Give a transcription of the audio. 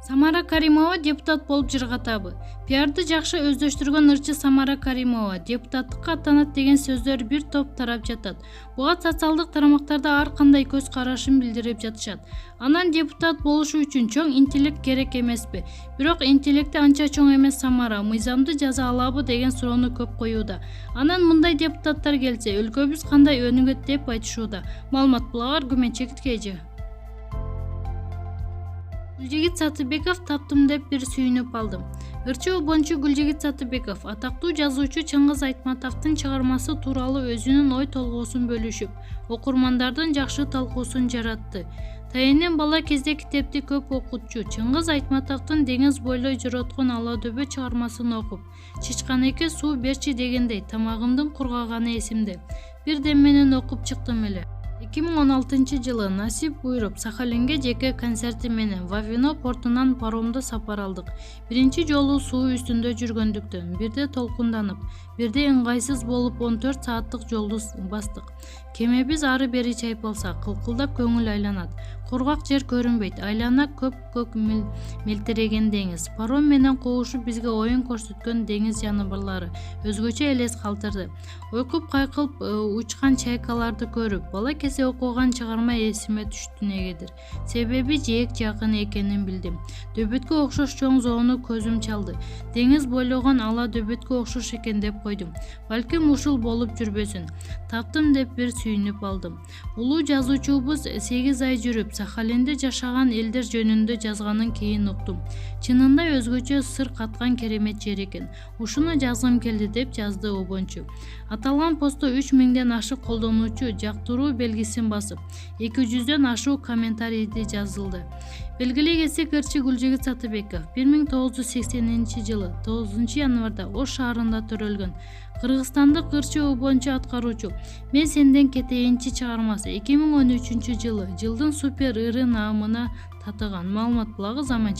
Самара Каримова депутат болуп жыргатабы? Пиарды жакшы өздөштүргөн ырчы Самара Каримова депутаттыкка аттанат деген сөздөр бир топ тарап жатат. Буга социалдык тарамактарда ар кандай көз карашын билдирип жатышат. Анан депутат болушу үчүн чоң интеллект керек эмеспи? Бирок интеллекти анча чоң эмес Самара мыйзамды жаза алабы деген суроону көп коюуда. Анан мындай депутаттар келсе, өлкөбүз кандай өнүгөт деп айтышууда. Маалымат булагы аргумент чекиткейчи. Гүлжигит Сатыбеков таптым деп бир сүйүнүп алдым. Ырчы обончу Гүлжигит Сатыбеков атактуу жазуучу Чыңгыз Айтматовдун чыгармасы тууралуу өзүнүн ой толгоосун бөлүшүп, окурмандардын жакшы талкуусун жаратты. Тайынен бала кезде китепти көп окутчу Чыңгыз Айтматовдун Деңиз бойлой жороткон ала дөбө чыгармасын окуп, Чычканеке суу берчи дегендей тамагымдын кургаганы эсимде. Бир дем менен окуп чыктым эле. 2016-жылы насип буйруп Сахалинге жеке концерти менен Вавино портунан паромдо сапар алдык. Биринчи жолу суу үстүндө жүргөндүктөн бирде толкунданып, бирде ыңгайсыз болуп 14 сааттык жолду бастык. Кемебиз ары бери чайпалса, кылкылдап көңүл айланат. Кургак жер көрүнбөйт, айлана көк мелтиреген деңиз. Паром менен куушуп бизге оюн көрсөткөн деңиз жаныбарлары өзгөчө элес калтырды. Ойкуп кайкылып учкан чайкаларды көрүп, бала кезде окуган чыгарма эсиме түштү негедир. Себеби жээк жакын экенин билдим. Дөбөткө окшош чоң зоону көзүм чалды. Деңиз бойлогон ала дөбөткө окшош экен деп койдум. Балким ушул болуп жүрбөсүн. Таптым деп бир сүйүнүп алдым. Улуу жазуучубуз 8 ай жүрүп Сахалинде жашаган элдер жөнүндө жазганын кийин уктум. Чынында өзгөчө сыр каткан керемет жер экен. Ушуну жазгым келди деп жазды обончу. Аталган постто 3000ден ашык колдонуучу жактыруу белгисин басып, 200дөн ашуу комментарийди жазылды. Белгилүү кесик ырчы Гүлжигит Сатыбеков 1980-жылы 9 январда Ош шаарында төрөлгөн. Кыргызстандык ырчы обончу аткаруучу «Мен сенден кетейинчи» чыгармасы 2013-жылы жылдын супер ыры наамына татыган. Маалымат булагы Заманча.